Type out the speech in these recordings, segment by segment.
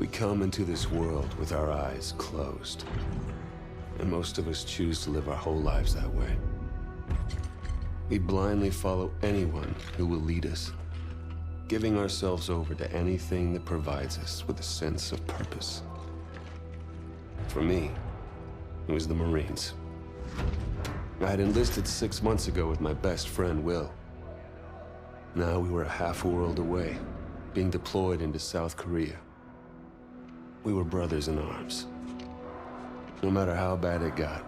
We come into this world with our eyes closed. And most of us choose to live our whole lives that way. We blindly follow anyone who will lead us, giving ourselves over to anything that provides us with a sense of purpose. For me, it was the Marines. I had enlisted 6 months ago with my best friend, Will. Now we were a half a world away, being deployed into South Korea. We were brothers in arms. No matter how bad it got,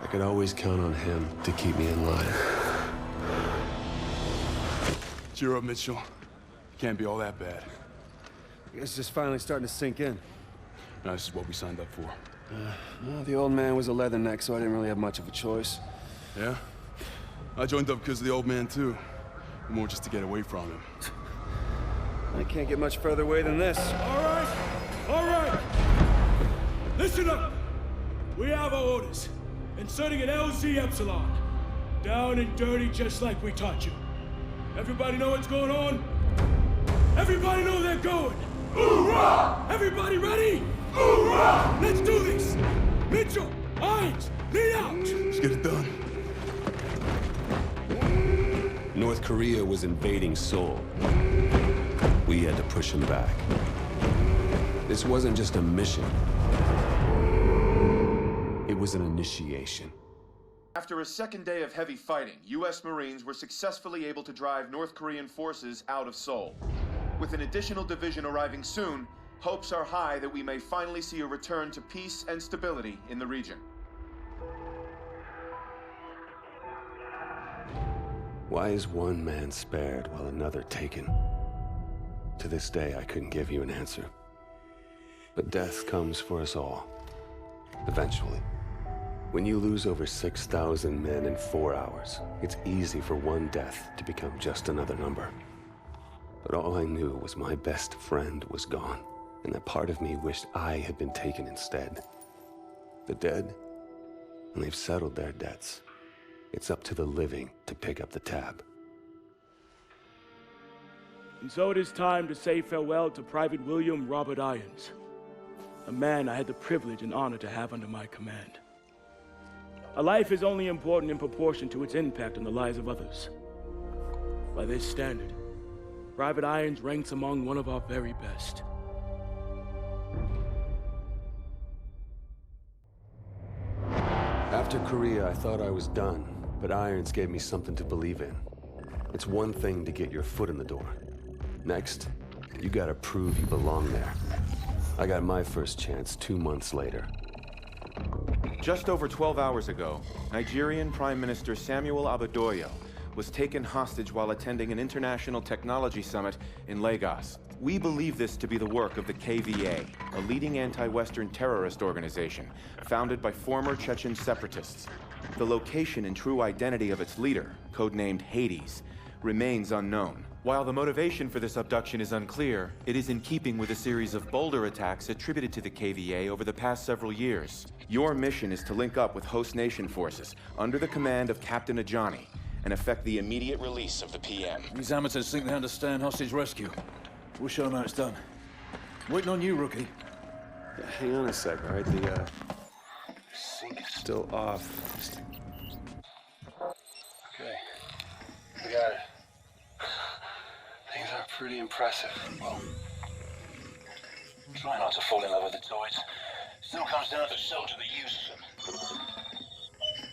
I could always count on him to keep me in line. Cheer up, Mitchell. Can't be all that bad. I guess it's just finally starting to sink in. No, this is what we signed up for. Well, the old man was a leatherneck, so I didn't really have much of a choice. Yeah? I joined up because of the old man, too. More just to get away from him. I can't get much further away than this. All right! Listen up! We have our orders. Inserting an LZ Epsilon. Down and dirty just like we taught you. Everybody know what's going on? Everybody know they're going! Hoorah! Everybody ready? Hoorah! Let's do this! Mitchell, Hines, lead out! Let's get it done. North Korea was invading Seoul. We had to push him back. This wasn't just a mission. It was an initiation. After a second day of heavy fighting, U.S. Marines were successfully able to drive North Korean forces out of Seoul. With an additional division arriving soon, hopes are high that we may finally see a return to peace and stability in the region. Why is one man spared while another taken? To this day, I couldn't give you an answer. But death comes for us all. Eventually. When you lose over 6,000 men in 4 hours, it's easy for one death to become just another number. But all I knew was my best friend was gone, and that part of me wished I had been taken instead. The dead, and they've settled their debts. It's up to the living to pick up the tab. And so it is time to say farewell to Private William Robert Irons, a man I had the privilege and honor to have under my command. A life is only important in proportion to its impact on the lives of others. By this standard, Private Irons ranks among one of our very best. After Korea, I thought I was done, but Irons gave me something to believe in. It's one thing to get your foot in the door. Next, you gotta prove you belong there. I got my first chance 2 months later. Just over 12 hours ago, Nigerian Prime Minister Samuel Abadoyo was taken hostage while attending an international technology summit in Lagos. We believe this to be the work of the KVA, a leading anti-Western terrorist organization founded by former Chechen separatists. The location and true identity of its leader, codenamed Hades, remains unknown. While the motivation for this abduction is unclear, it is in keeping with a series of bolder attacks attributed to the KVA over the past several years. Your mission is to link up with host nation forces under the command of Captain Ajani and effect the immediate release of the PM. These amateurs think they understand hostage rescue. We'll show them how it's done. Waiting on you, rookie. Yeah, hang on a sec, all right? The sync is still off. Okay. We got it. Things are pretty impressive. Well, try not to fall in love with the toys. Still comes down to soldier that uses them.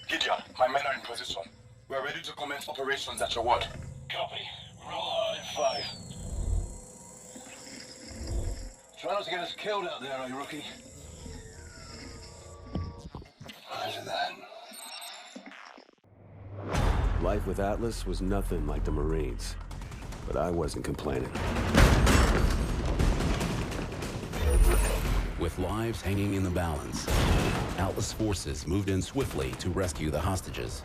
Gideon, my men are in position. We're ready to commence operations at your word. Copy. Roll hard in 5. Try not to get us killed out there, eh, rookie? Roger that. Life with Atlas was nothing like the Marines, but I wasn't complaining. With lives hanging in the balance, Atlas forces moved in swiftly to rescue the hostages.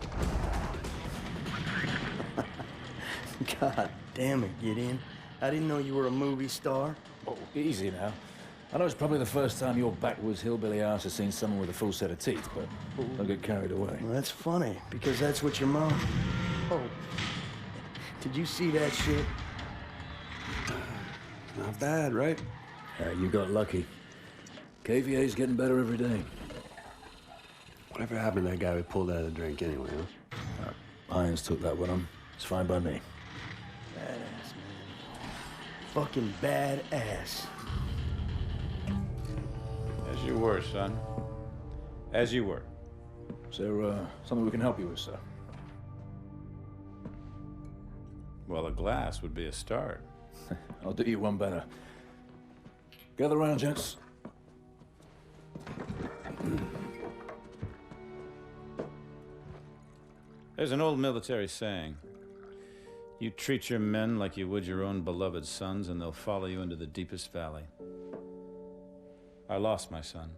God damn it, Gideon. I didn't know you were a movie star. Oh, easy now. I know it's probably the first time your backwoods hillbilly ass has seen someone with a full set of teeth, but don't get carried away. Well, that's funny, because that's what your mom... Oh. Did you see that shit? Not bad, right? You got lucky. KVA's getting better every day. Whatever happened to that guy we pulled out of the drink anyway, huh? Irons took that one on. It's fine by me. Badass, man. Fucking badass. As you were, son. As you were. Is there something we can help you with, sir? Well, a glass would be a start. I'll do you one better. Gather around, gents. There's an old military saying. You treat your men like you would your own beloved sons, and they'll follow you into the deepest valley. I lost my son.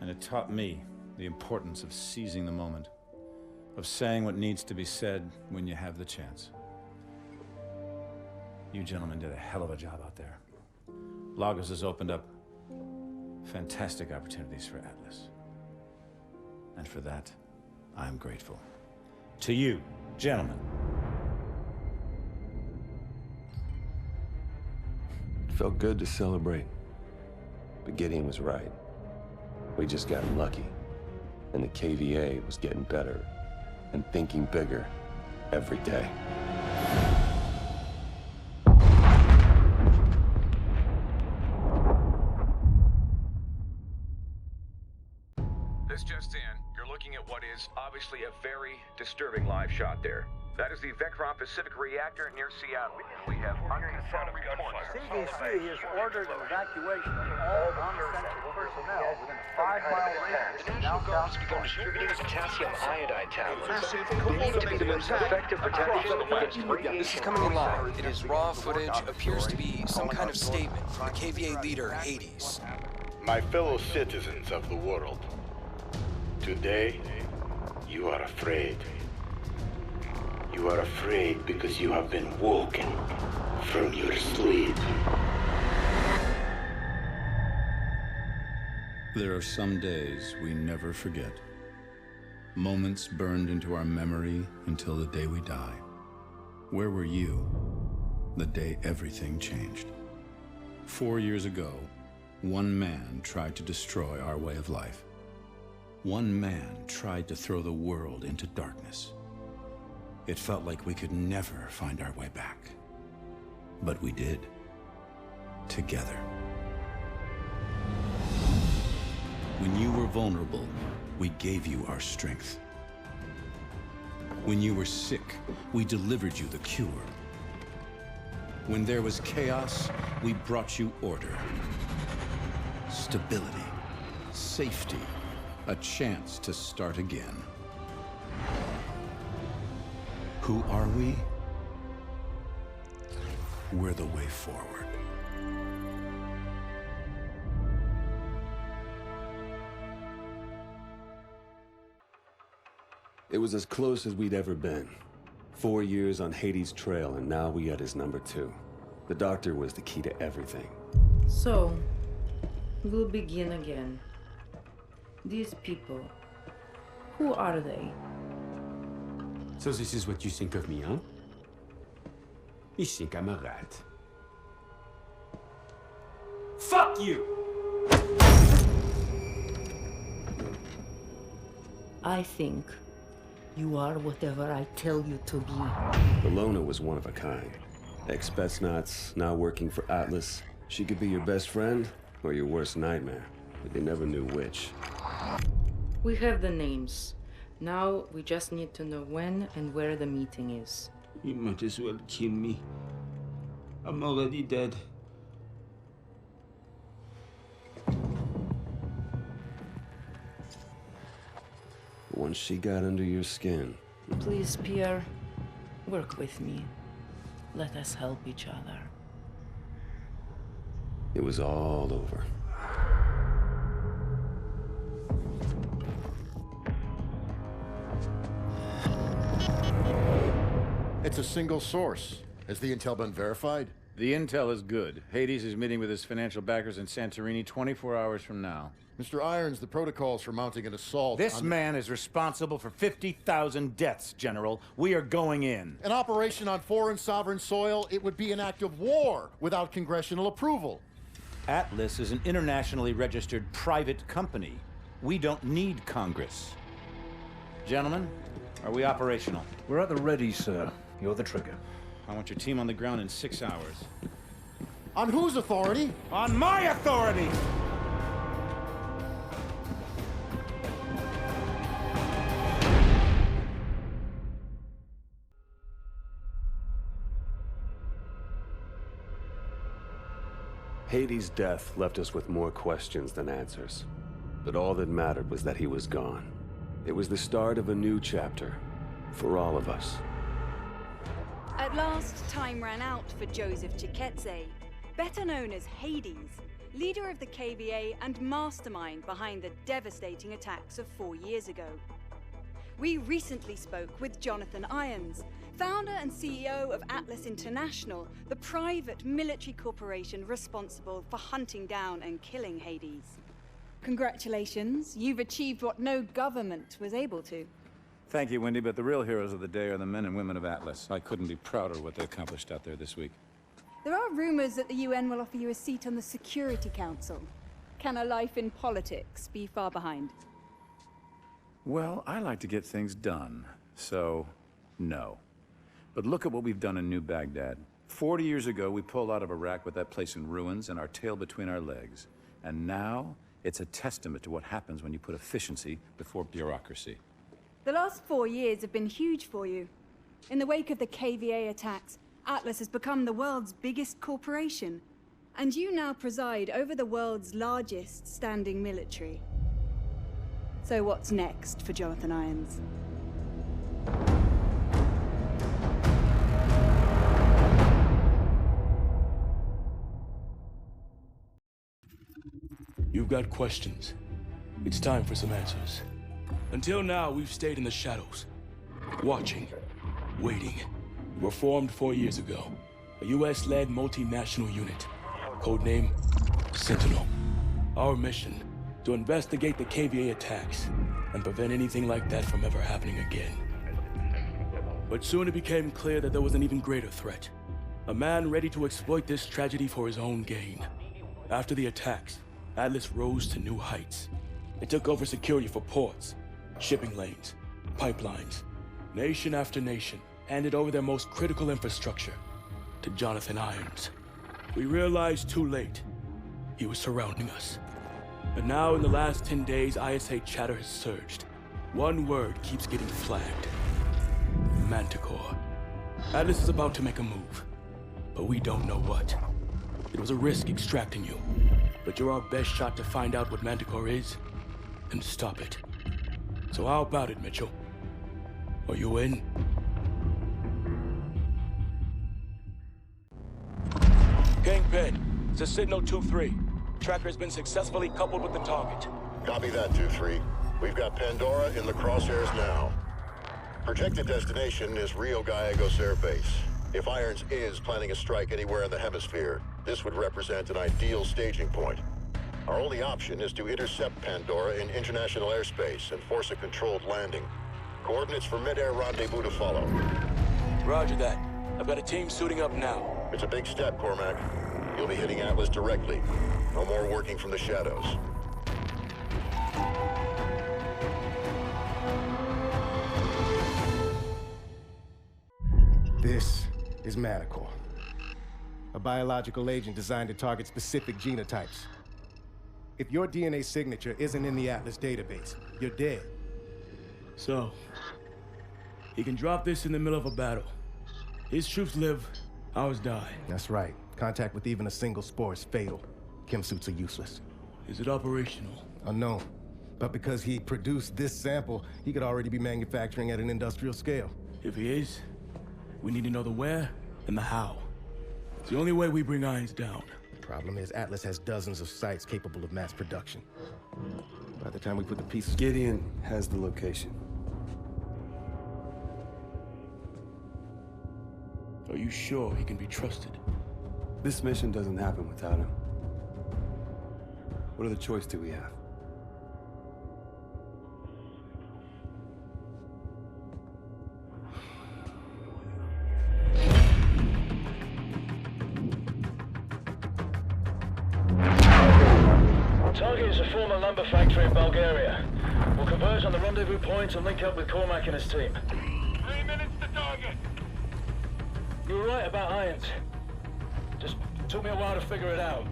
And it taught me the importance of seizing the moment, of saying what needs to be said when you have the chance. You gentlemen did a hell of a job out there. Lagos has opened up fantastic opportunities for Atlas. And for that, I'm grateful. To you, gentlemen. It felt good to celebrate. But Gideon was right. We just got lucky. And the KVA was getting better and thinking bigger every day. This just in, you're looking at what is obviously a very disturbing live shot there. That is the Vectron Pacific reactor near Seattle. We have unconfirmed reports. CDC has ordered an evacuation of all non-essential personnel within a 5-mile radius. The National Guard has begun distributing potassium iodide tablets. Believed to be the most effective protection against radiation. This is coming in live. It is raw footage. Appears to be some kind of statement from the KVA leader, Hades. My fellow citizens of the world, today, you are afraid. You are afraid because you have been woken from your sleep. There are some days we never forget. Moments burned into our memory until the day we die. Where were you the day everything changed? 4 years ago, one man tried to destroy our way of life. One man tried to throw the world into darkness. It felt like we could never find our way back. But we did. Together. When you were vulnerable, we gave you our strength. When you were sick, we delivered you the cure. When there was chaos, we brought you order. Stability. Safety. A chance to start again. Who are we? We're the way forward. It was as close as we'd ever been. 4 years on Hades' trail, and now we had his number 2. The doctor was the key to everything. So, we'll begin again. These people, who are they? So this is what you think of me, huh? You think I'm a rat. Fuck you! I think you are whatever I tell you to be. Bologna was one of a kind. Ex-Spetsnaz, now working for Atlas. She could be your best friend or your worst nightmare, but you never knew which. We have the names. Now we just need to know when and where the meeting is. You might as well kill me. I'm already dead. Once she got under your skin. Please, Pierre, work with me. Let us help each other. It was all over. It's a single source. Has the intel been verified? The intel is good. Hades is meeting with his financial backers in Santorini 24 hours from now. Mr. Irons, the protocols for mounting an assault This man is responsible for 50,000 deaths, General. We are going in. An operation on foreign sovereign soil, it would be an act of war without congressional approval. Atlas is an internationally registered private company. We don't need Congress. Gentlemen, are we operational? We're at the ready, sir. You're the trigger. I want your team on the ground in 6 hours. On whose authority? On my authority! Hades' death left us with more questions than answers. But all that mattered was that he was gone. It was the start of a new chapter, for all of us. At last, time ran out for Joseph Chiketze, better known as Hades, leader of the KVA and mastermind behind the devastating attacks of 4 years ago. We recently spoke with Jonathan Irons, founder and CEO of Atlas International, the private military corporation responsible for hunting down and killing Hades. Congratulations, you've achieved what no government was able to. Thank you, Wendy, but the real heroes of the day are the men and women of Atlas. I couldn't be prouder of what they accomplished out there this week. There are rumors that the UN will offer you a seat on the Security Council. Can a life in politics be far behind? Well, I like to get things done, so no. But look at what we've done in New Baghdad. 40 years ago, we pulled out of Iraq with that place in ruins and our tail between our legs. And now, it's a testament to what happens when you put efficiency before bureaucracy. The last 4 years have been huge for you. In the wake of the KVA attacks, Atlas has become the world's biggest corporation. And you now preside over the world's largest standing military. So what's next for Jonathan Irons? You've got questions. It's time for some answers. Until now, we've stayed in the shadows. Watching. Waiting. We were formed 4 years ago. A US-led multinational unit. Codename Sentinel. Our mission, to investigate the KVA attacks and prevent anything like that from ever happening again. But soon it became clear that there was an even greater threat. A man ready to exploit this tragedy for his own gain. After the attacks, Atlas rose to new heights. It took over security for ports, shipping lanes, pipelines. Nation after nation handed over their most critical infrastructure to Jonathan Irons. We realized too late he was surrounding us. And now in the last 10 days, ISA chatter has surged. One word keeps getting flagged. Manticore. Atlas is about to make a move, but we don't know what. It was a risk extracting you, but you're our best shot to find out what Manticore is and stop it. So how about it, Mitchell? Are you in? Kingpin, this is Signal 2-3. Tracker has been successfully coupled with the target. Copy that, 2-3. We've got Pandora in the crosshairs now. Projected destination is Rio Gallegos Air Base. If Irons is planning a strike anywhere in the hemisphere, this would represent an ideal staging point. Our only option is to intercept Pandora in international airspace and force a controlled landing. Coordinates for mid-air rendezvous to follow. Roger that. I've got a team suiting up now. It's a big step, Cormac. You'll be hitting Atlas directly. No more working from the shadows. This is Manticore, a biological agent designed to target specific genotypes. If your DNA signature isn't in the Atlas database, you're dead. So, he can drop this in the middle of a battle. His troops live, ours die. That's right. Contact with even a single spore is fatal. Chem suits are useless. Is it operational? Unknown. But because he produced this sample, he could already be manufacturing at an industrial scale. If he is, we need to know the where and the how. It's the only way we bring Irons down. Problem is, Atlas has dozens of sites capable of mass production. By the time we put the pieces... Gideon has the location. Are you sure he can be trusted? This mission doesn't happen without him. What other choice do we have? former lumber factory in Bulgaria. We'll converge on the rendezvous point and link up with Cormac and his team. 3 minutes to target. You were right about irons. Just took me a while to figure it out.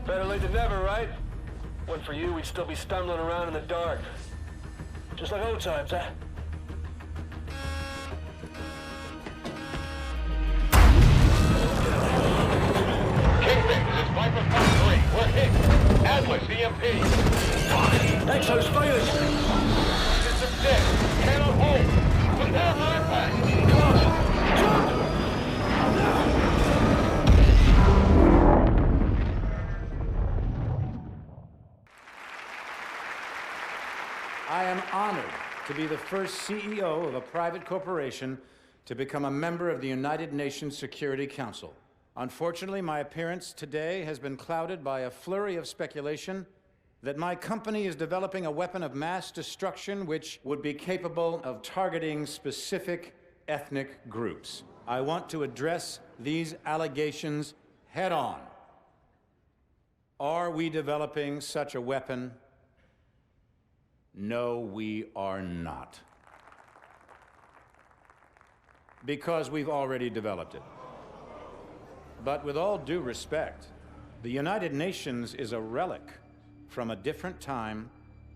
Better late than never, right? Went for you, we'd still be stumbling around in the dark. Just like old times, huh? Kingpin, this is Viper 5-3. We're hit. Atlas, EMP. Exo's failures! System dead. Cannot hold. Prepare for impact. I am honored to be the first CEO of a private corporation to become a member of the United Nations Security Council. Unfortunately, my appearance today has been clouded by a flurry of speculation that my company is developing a weapon of mass destruction which would be capable of targeting specific ethnic groups. I want to address these allegations head on. Are we developing such a weapon? No, we are not. Because we've already developed it. But with all due respect, the United Nations is a relic from a different time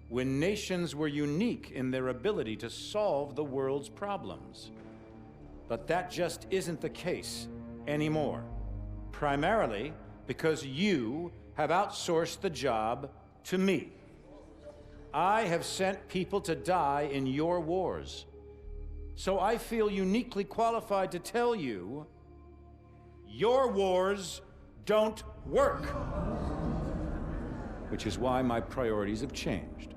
when nations were unique in their ability to solve the world's problems. But that just isn't the case anymore. Primarily because you have outsourced the job to me. I have sent people to die in your wars. So I feel uniquely qualified to tell you, your wars don't work. Which is why my priorities have changed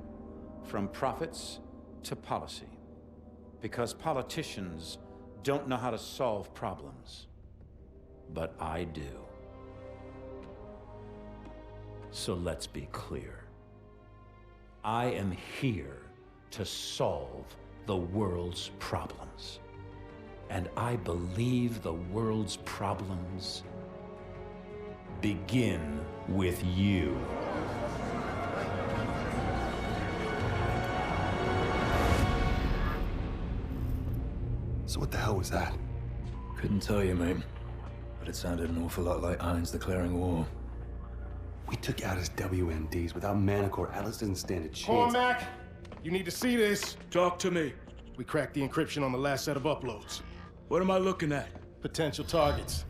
from profits to policy. Because politicians don't know how to solve problems. But I do. So let's be clear. I am here to solve the world's problems. And I believe the world's problems begin with you. So what the hell was that? Couldn't tell you, mate. But it sounded an awful lot like Irons declaring war. We took out his WMDs. Without Manticore, Atlas doesn't stand a chance. Cormac, you need to see this. Talk to me. We cracked the encryption on the last set of uploads. What am I looking at? Potential targets.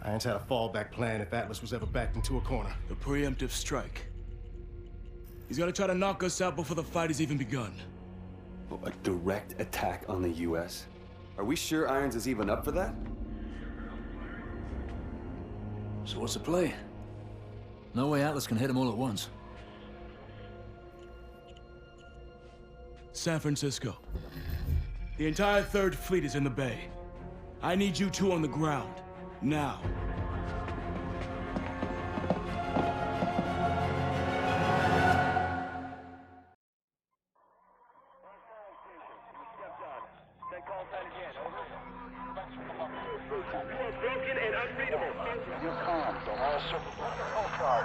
Irons had a fallback plan if Atlas was ever backed into a corner. The preemptive strike. He's gonna try to knock us out before the fight has even begun. Oh, a direct attack on the U.S.? Are we sure Irons is even up for that? So what's the play? No way Atlas can hit them all at once. San Francisco. The entire 3rd Fleet is in the bay. I need you two on the ground. Now.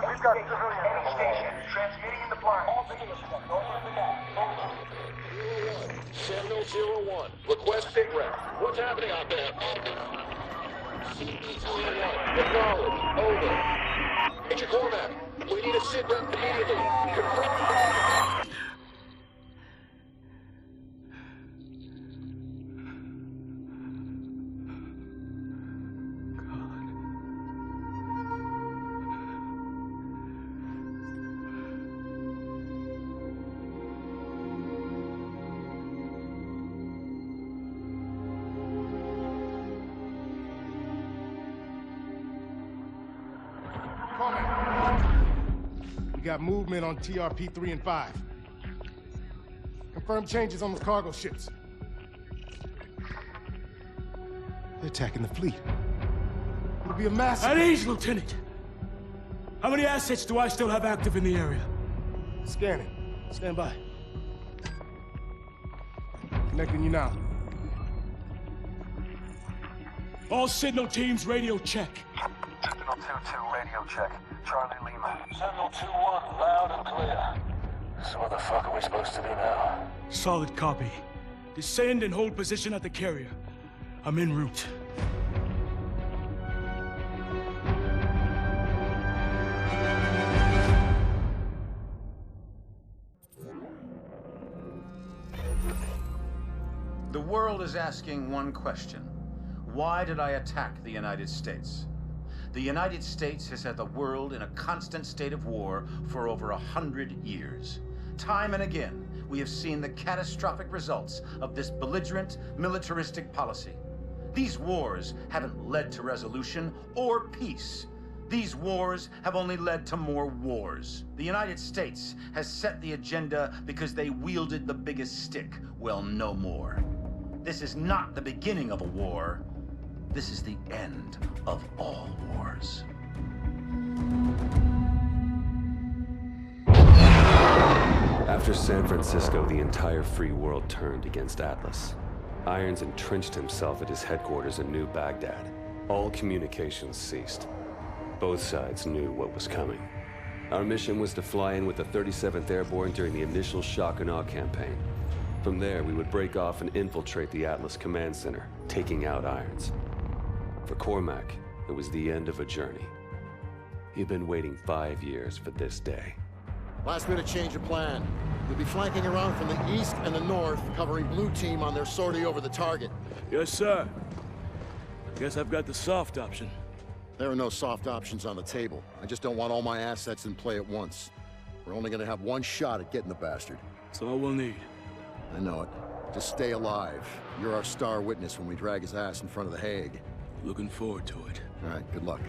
We've got civilians in the station. Transmitting in the blind. All positions. Sentinel 01. Request sit rep. What's happening out there? Acknowledge. Over. Major Cormac, we need a sit rep immediately. Confirm. We got movement on TRP 3 and 5. Confirmed changes on the cargo ships. They're attacking the fleet. It'll be a massive... At ease, Lieutenant! How many assets do I still have active in the area? Scanning. Stand by. Connecting you now. All signal teams, radio check. Sentinel 2-2, radio check. Charlie Lima. Sentinel 2-1, loud and clear. So what the fuck are we supposed to do now? Solid copy. Descend and hold position at the carrier. I'm en route. The world is asking one question. Why did I attack the United States? The United States has had the world in a constant state of war for over 100 years. Time and again, we have seen the catastrophic results of this belligerent, militaristic policy. These wars haven't led to resolution or peace. These wars have only led to more wars. The United States has set the agenda because they wielded the biggest stick. Well, no more. This is not the beginning of a war. This is the end of all wars. After San Francisco, the entire free world turned against Atlas. Irons entrenched himself at his headquarters in New Baghdad. All communications ceased. Both sides knew what was coming. Our mission was to fly in with the 37th Airborne during the initial shock and awe campaign. From there, we would break off and infiltrate the Atlas Command Center, taking out Irons. For Cormac, it was the end of a journey. He'd been waiting 5 years for this day. Last minute change of plan. You'll be flanking around from the east and the north, covering blue team on their sortie over the target. Yes, sir. Guess I've got the soft option. There are no soft options on the table. I just don't want all my assets in play at once. We're only gonna have one shot at getting the bastard. That's all we'll need. I know it. Just stay alive. You're our star witness when we drag his ass in front of the Hague. Looking forward to it. All right, good luck.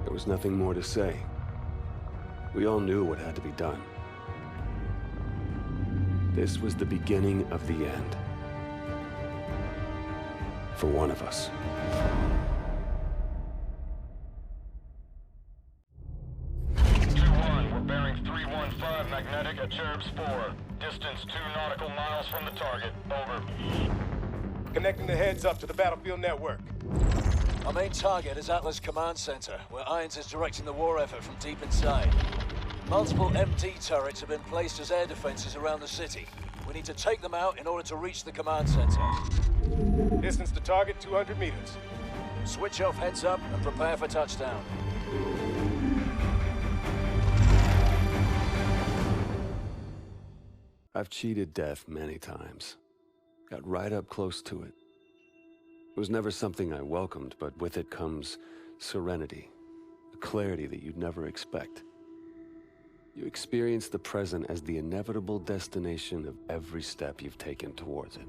There was nothing more to say. We all knew what had to be done. This was the beginning of the end. For one of us. We're bearing 315 magnetic at Cherubs 4. Distance 2 nautical miles from the target. Over. Connecting the heads up to the battlefield network. Our main target is Atlas Command Center, where Irons is directing the war effort from deep inside. Multiple MT turrets have been placed as air defenses around the city. We need to take them out in order to reach the command center. Distance to target 200 meters. Switch off heads up and prepare for touchdown. I've cheated death many times. Got right up close to it. It was never something I welcomed, but with it comes serenity, a clarity that you'd never expect. You experience the present as the inevitable destination of every step you've taken towards it.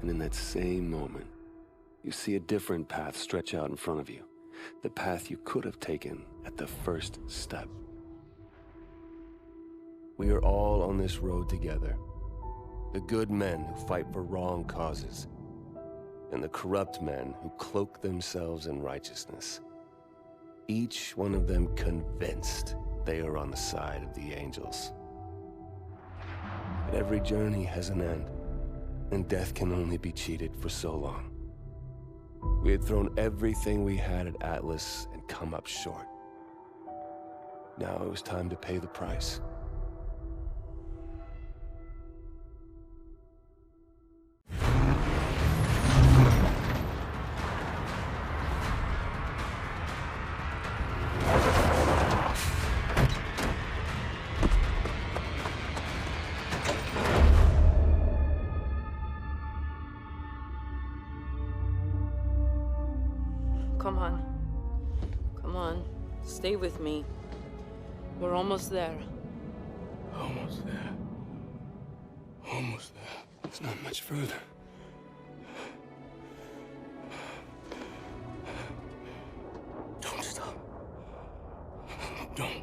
And in that same moment, you see a different path stretch out in front of you, the path you could have taken at the first step. We are all on this road together. The good men who fight for wrong causes, and the corrupt men who cloak themselves in righteousness. Each one of them convinced they are on the side of the angels. But every journey has an end, and death can only be cheated for so long. We had thrown everything we had at Atlas and come up short. Now it was time to pay the price. Come on. Come on. Stay with me. We're almost there. Almost there. Almost there. It's not much further. Don't stop. Don't.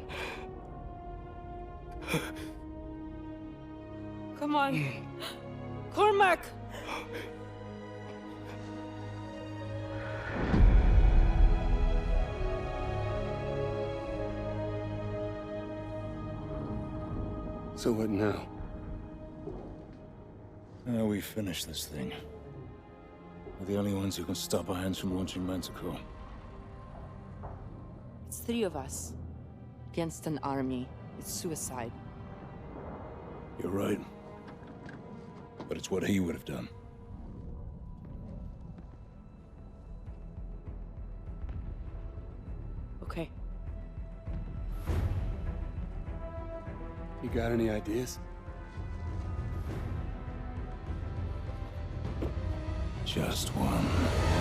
Come on. Cormac! So what now? Now we finish this thing. We're the only ones who can stop Irons from launching Manticore. It's 3 of us. Against an army. It's suicide. You're right. But it's what he would have done. Okay. You got any ideas? Just one.